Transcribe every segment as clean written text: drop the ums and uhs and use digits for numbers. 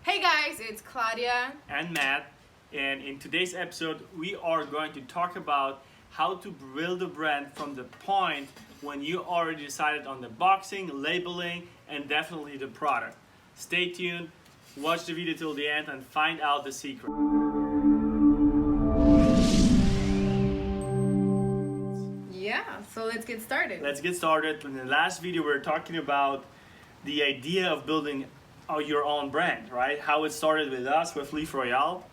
Hey guys, it's Klaudia and Matt, and in today's episode we are going to talk about how to build a brand from the point when you already decided on the boxing, labeling, and definitely the product. Stay tuned, watch the video till the end and find out the secret. Yeah, so let's get started. Let's get started. In the last video we were talking about the idea of building your own brand, right? How it started with us, with Leaf Royale,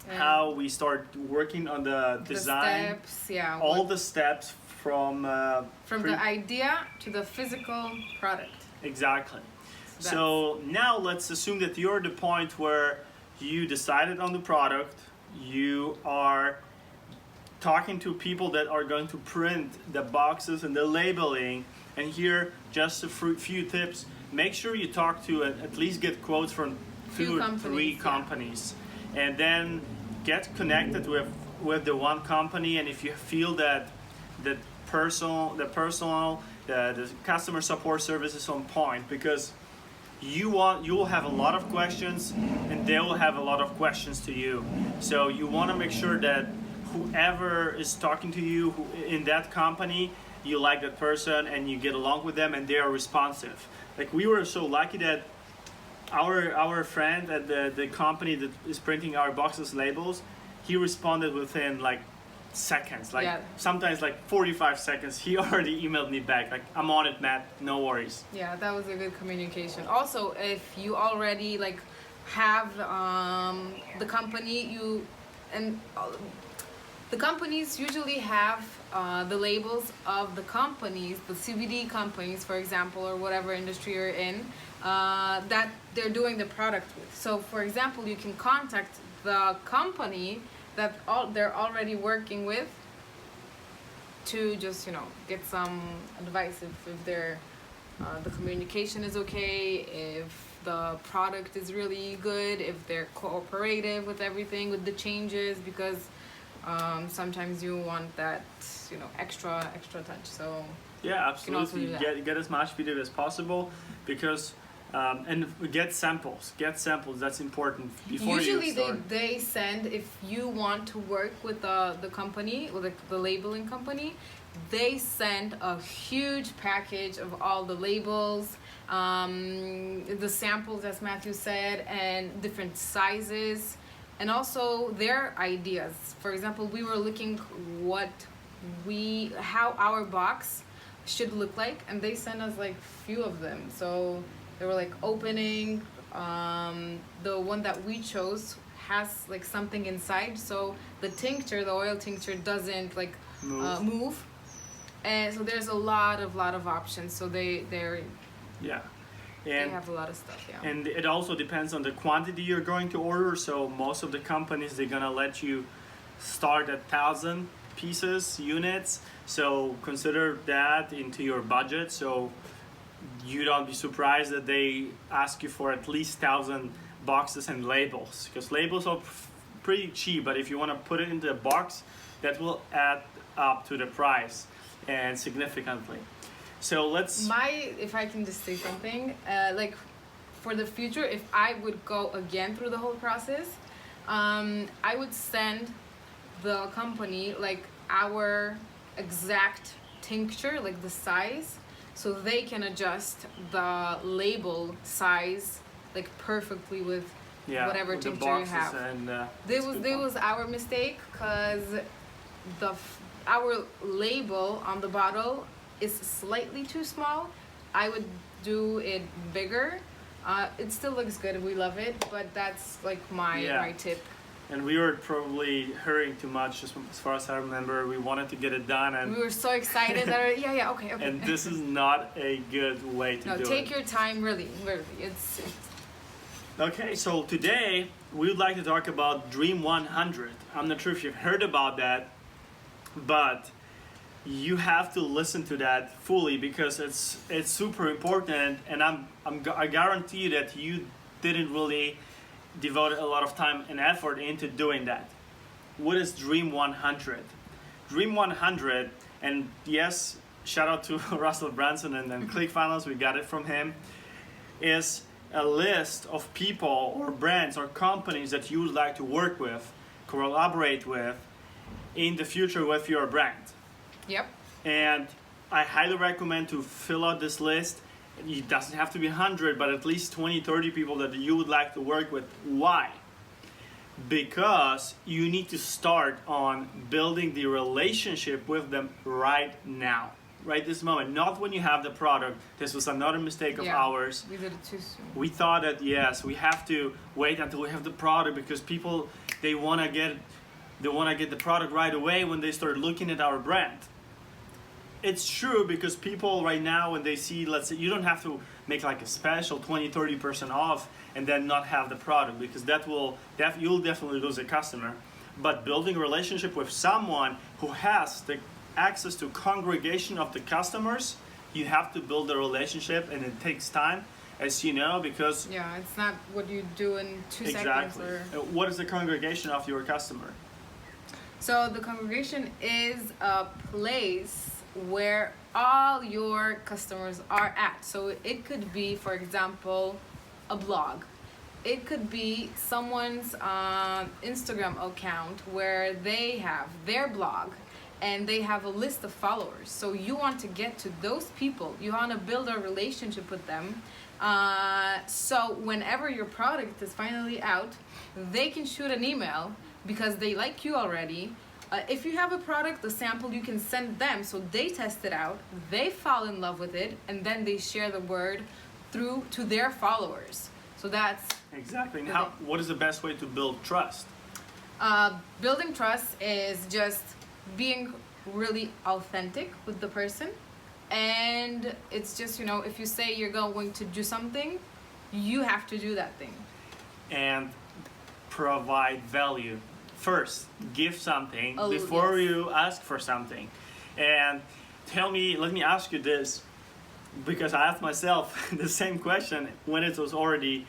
how we started working on the design, steps, yeah, all the steps from the idea to the physical product. Exactly. So now let's assume that you're at the point where you decided on the product, you are talking to people that are going to print the boxes and the labeling, and here just a few tips. Make sure you talk to at least get quotes from two or three companies, and then get connected with the one company. And if you feel that the customer support service is on point, because you will have a lot of questions and they will have a lot of questions to you. So you want to make sure that whoever is talking to you in that company, you like that person and you get along with them and they are responsive. Like, we were so lucky that our friend at the company that is printing our boxes labels, he responded within like seconds, sometimes like 45 seconds. He already emailed me back like, I'm on it, Matt, no worries. Yeah, that was a good communication. Also, if you already have the company, the companies usually have the labels of the companies, the CBD companies, for example, or whatever industry you're in, that they're doing the product with. So, for example, you can contact the company that they're already working with to just, get some advice if they're, the communication is okay, if the product is really good, if they're cooperative with everything, with the changes, because sometimes you want that, extra touch. So yeah, absolutely. Get as much video as possible, because and get samples. That's important before usually you start. they send, if you want to work with the company, with the labeling company, they send a huge package of all the labels, the samples, as Matthew said, and different sizes. And also their ideas. For example, we were looking how our box should look like, and they sent us few of them. So they were opening. The one that we chose has something inside, so the oil tincture doesn't move. And so there's a lot of options. So they're they have a lot of stuff, yeah. And it also depends on the quantity you're going to order. So most of the companies, they're gonna let you start at 1,000 pieces, units. So consider that into your budget. So you don't be surprised that they ask you for at least 1,000 boxes and labels, because labels are pretty cheap. But if you want to put it into a box, that will add up to the price and significantly. So if I can just say something, for the future, if I would go again through the whole process, I would send the company our exact tincture, the size, so they can adjust the label size perfectly with whatever with tincture you have. And, This was our mistake, because our label on the bottle is slightly too small. I would do it bigger. It still looks good, we love it, but that's my tip. And we were probably hurrying too much, just as far as I remember. We wanted to get it done, and we were so excited that okay. And this is not a good way to do it. No, take your time, really. It's okay. So today we would like to talk about Dream 100. I'm not sure if you've heard about that, but you have to listen to that fully, because it's super important, and I guarantee you that you didn't really devote a lot of time and effort into doing that. What is Dream 100? Dream 100, and yes, shout out to Russel Brunson and then ClickFunnels, we got it from him, is a list of people or brands or companies that you would like to work with, collaborate with in the future with your brand. Yep. And I highly recommend to fill out this list. It doesn't have to be 100, but at least 20, 30 people that you would like to work with. Why? Because you need to start on building the relationship with them right now, right this moment, not when you have the product. This was another mistake of ours. We did it too soon. We thought that yes, we have to wait until we have the product because people, they want to get the product right away when they start looking at our brand. It's true because people right now when they see, let's say, you don't have to make like a special 20-30% off and then not have the product, because you'll definitely lose a customer. But building a relationship with someone who has the access to congregation of the customers, you have to build a relationship, and it takes time, as you know, because it's not what you do in 2 exactly. seconds. Or... What is the congregation of your customer? So the congregation is a place where all your customers are at. So it could be, for example, a blog. It could be someone's Instagram account where they have their blog and they have a list of followers. So you want to get to those people. You want to build a relationship with them. So whenever your product is finally out, they can shoot an email because they like you already. If you have a product, a sample, you can send them so they test it out, they fall in love with it, and then they share the word through to their followers. So that's exactly. And what is the best way to build trust? Building trust is just being really authentic with the person, and it's just, if you say you're going to do something, you have to do that thing. And provide value. First, give something before you ask for something. And let me ask you this, because I asked myself the same question when I already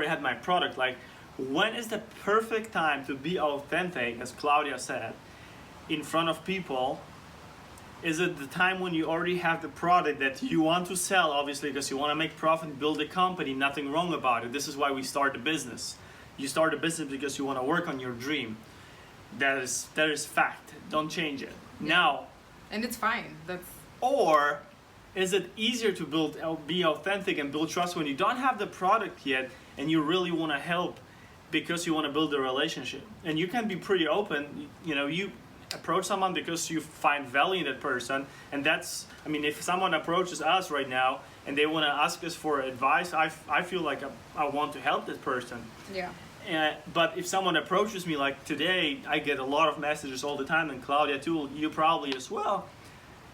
had my product. Like, when is the perfect time to be authentic, as Klaudia said, in front of people? Is it the time when you already have the product that you want to sell, obviously, because you want to make profit, build a company, nothing wrong about it. This is why we start a business. You start a business because you want to work on your dream. That is fact. Don't change it. Yeah. Now, and it's fine. Or is it easier to be authentic and build trust when you don't have the product yet and you really want to help because you want to build a relationship? And you can be pretty open. You approach someone because you find value in that person, and if someone approaches us right now and they want to ask us for advice, I feel like I want to help that person. Yeah. But if someone approaches me, like today, I get a lot of messages all the time, and Klaudia too, you probably as well.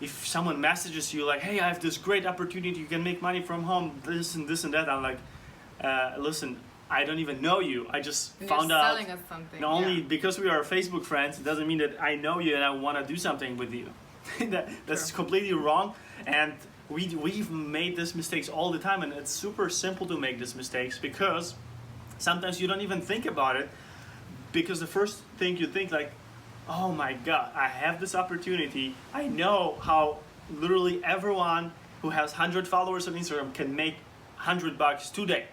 If someone messages you like, hey, I have this great opportunity, you can make money from home, this and this and that, I'm like, listen, I don't even know you. I just found out. Selling us something. Only because we are Facebook friends, it doesn't mean that I know you and I want to do something with you. That's completely wrong. And we've made these mistakes all the time, and it's super simple to make these mistakes because sometimes you don't even think about it, because the first thing you think, like, oh my God, I have this opportunity. I know how literally everyone who has 100 followers on Instagram can make $100 today.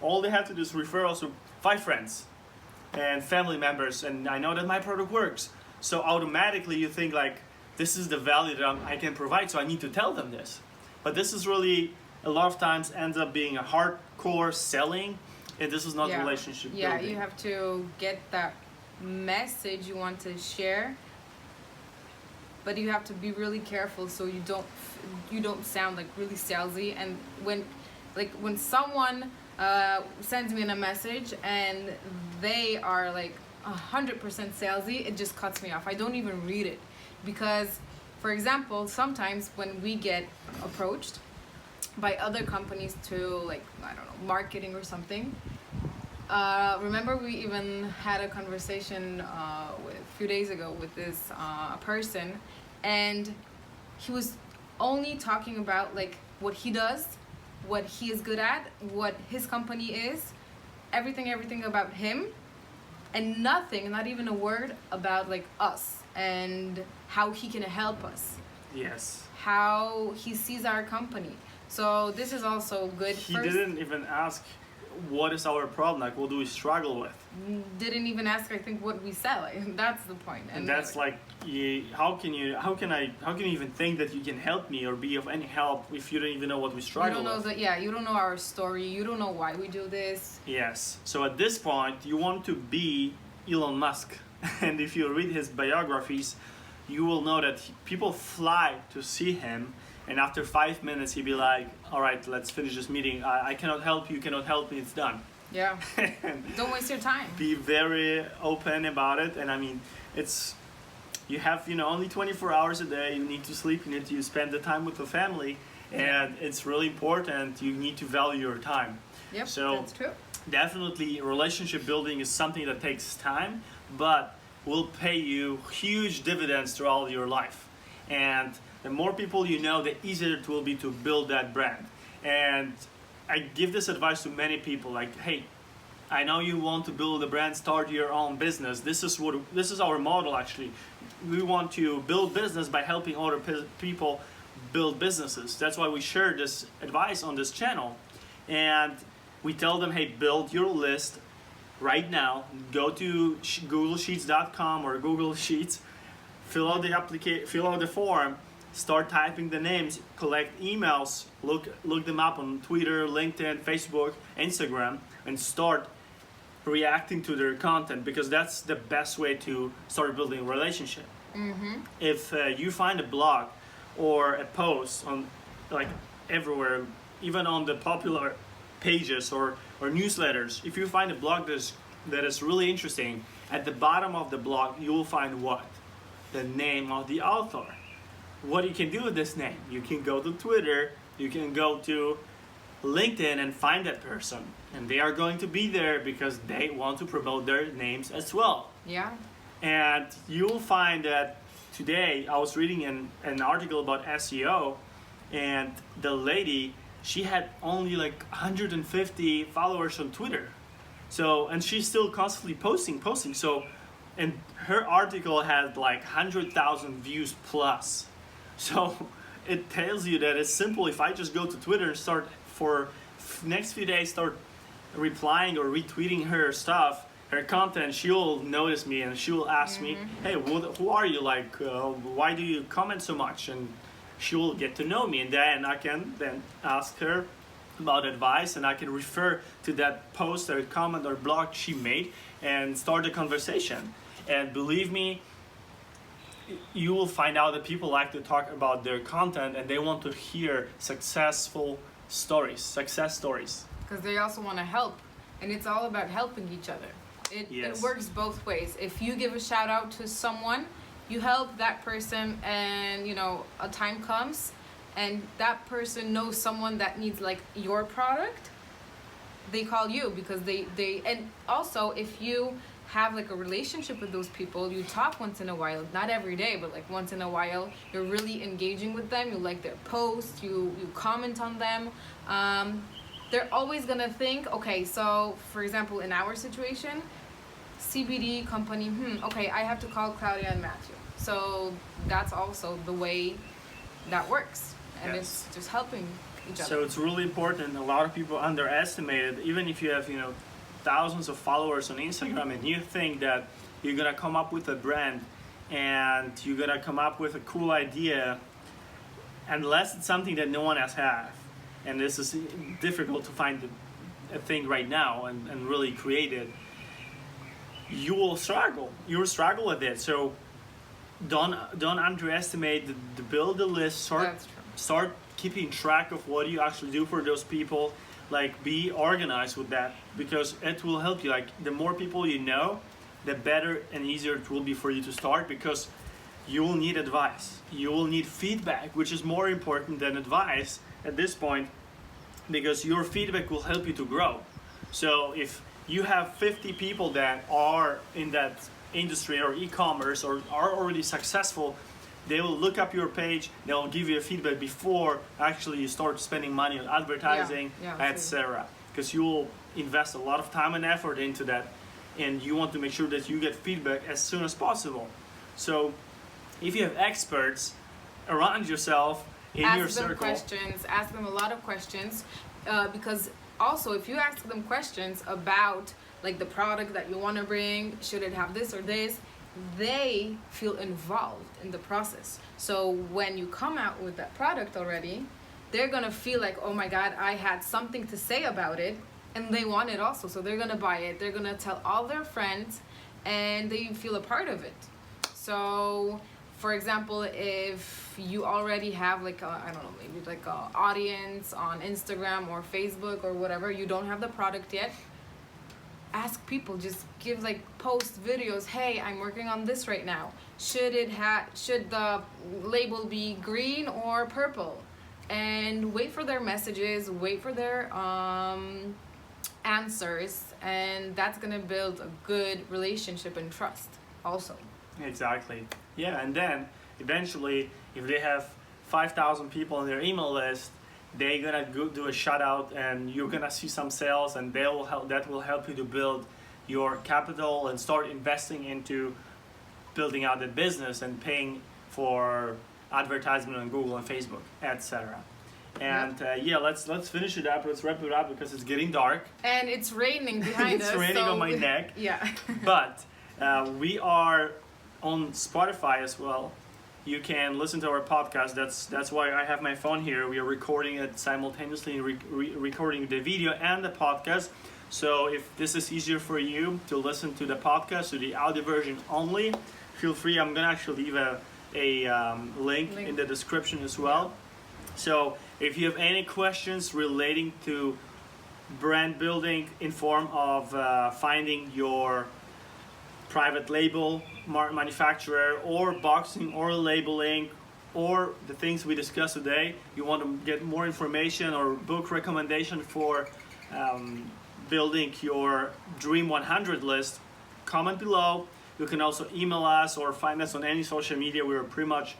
All they have to do is refer also 5 friends and family members, and I know that my product works. So automatically you think like, this is the value that I can provide, so I need to tell them this. But this is really, a lot of times ends up being a hardcore selling, and this is not relationship building. Yeah, you have to get that message you want to share, but you have to be really careful so you don't sound like really salesy. And when someone sends me in a message and they are like 100% salesy, it just cuts me off. I don't even read it, because, for example, sometimes when we get approached by other companies to, like, I don't know, marketing or something. Remember we even had a conversation a few days ago with this person, and he was only talking about like what he does, what he is good at, what his company is, everything about him, and nothing, not even a word about like us and how he can help us. Yes. How he sees our company. So this is also good. He didn't even ask what is our problem, like what do we struggle with. Didn't even ask, I think, what we sell. That's the point. And that's like, how can you even think that you can help me or be of any help if you don't even know what we struggle with? You don't know our story. You don't know why we do this. Yes. So at this point, you want to be Elon Musk. And if you read his biographies, you will know that people fly to see him. And after 5 minutes, he'd be like, all right, let's finish this meeting. I cannot help you, cannot help me, it's done. Yeah. Don't waste your time. Be very open about it. And I mean, you have, only 24 hours a day. You need to sleep, you need to spend the time with the family. And it's really important. You need to value your time. Yep, so that's true. Definitely relationship building is something that takes time, but will pay you huge dividends throughout your life. And the more people you know, the easier it will be to build that brand. And I give this advice to many people, like, hey, I know you want to build a brand, start your own business. This is our model actually. We want to build business by helping other people build businesses. That's why we share this advice on this channel. And we tell them, hey, build your list right now. Go to googlesheets.com or Google Sheets, fill out the form, start typing the names, collect emails, look them up on Twitter, LinkedIn, Facebook, Instagram, and start reacting to their content, because that's the best way to start building a relationship. Mm-hmm. If you find a blog or a post on, like, everywhere, even on the popular pages or newsletters, if you find a blog that is really interesting, at the bottom of the blog you will find what? The name of the author. What you can do with this name? You can go to Twitter, you can go to LinkedIn and find that person, and they are going to be there because they want to promote their names as well. Yeah. And you'll find that today I was reading an article about SEO, and the lady, she had only like 150 followers on Twitter. So, and she's still constantly posting. So, and her article had like 100,000 views plus. So it tells you that it's simple. If I just go to Twitter and start for next few days, start replying or retweeting her stuff, her content, she'll notice me and she'll ask me, hey, who are you? Like, why do you comment so much? And she will get to know me, and then I can then ask her about advice, and I can refer to that post or comment or blog she made and start a conversation. And believe me, you will find out that people like to talk about their content and they want to hear success stories. Because they also want to help, and it's all about helping each other. It works both ways. If you give a shout out to someone, you help that person, and a time comes and that person knows someone that needs like your product, they call you, because they and also if you have like a relationship with those people, you talk once in a while, not every day, but like once in a while, you're really engaging with them, you like their posts, you comment on them, they're always gonna think, okay, so for example, in our situation, CBD company, okay, I have to call Klaudia and Matthew. So that's also the way that works, and it's just helping each other. So it's really important. A lot of people underestimate it. Even if you have thousands of followers on Instagram and you think that you're gonna come up with a brand and you're gonna come up with a cool idea, unless it's something that no one else has, and this is difficult to find a thing right now and really create it, you will struggle. You'll struggle with it. So don't underestimate the build a list. Start keeping track of what you actually do for those people. Like, be organized with that, because it will help you. Like, the more people you know, the better and easier it will be for you to start, because you will need advice. You will need feedback, which is more important than advice at this point, because your feedback will help you to grow. So if you have 50 people that are in that industry or e-commerce or are already successful, they will look up your page, they'll give you a feedback before actually you start spending money on advertising, etc. Because you will invest a lot of time and effort into that, and you want to make sure that you get feedback as soon as possible. So if you have experts around yourself in your circle, ask them a lot of questions, because also, if you ask them questions about like the product that you want to bring, should it have this or this, they feel involved in the process. So when you come out with that product already, they're gonna feel like, oh my God, I had something to say about it, and they want it also. So they're gonna buy it, they're gonna tell all their friends, and they feel a part of it. So for example, if you already have like a, I don't know, maybe like a audience on Instagram or Facebook or whatever, you don't have the product yet, ask people, just give like post videos, hey, I'm working on this right now, should the label be green or purple, and wait for their messages, wait for their answers, and that's gonna build a good relationship and trust also. Exactly. Yeah, and then eventually, if they have 5,000 people on their email list, they're gonna go do a shout out, and you're gonna see some sales, and that will help you to build your capital and start investing into building out the business and paying for advertisement on Google and Facebook, etc. And yeah, let's finish it up. Let's wrap it up because it's getting dark. And it's raining behind us. It's raining on my neck. Yeah. But we are on Spotify as well. You can listen to our podcast. That's why I have my phone here. We are recording it simultaneously, recording the video and the podcast. So if this is easier for you to listen to the podcast, to the audio version only, feel free. I'm gonna actually leave a link in the description as well. So if you have any questions relating to brand building in form of finding your private label manufacturer, or boxing, or labeling, or the things we discussed today, you want to get more information or book recommendation for building your Dream 100 list, comment below. You can also email us or find us on any social media. We're pretty much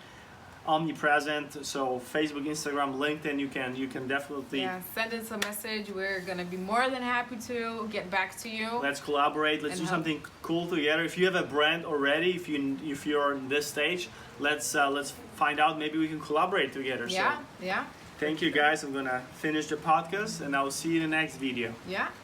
omnipresent, so Facebook, Instagram, LinkedIn, you can definitely send us a message. We're gonna be more than happy to get back to you. Let's collaborate. Let's do something cool together. If you have a brand already, if you're in this stage, let's find out. Maybe we can collaborate together. Yeah. Thank you guys. I'm gonna finish the podcast, and I'll see you in the next video. Yeah.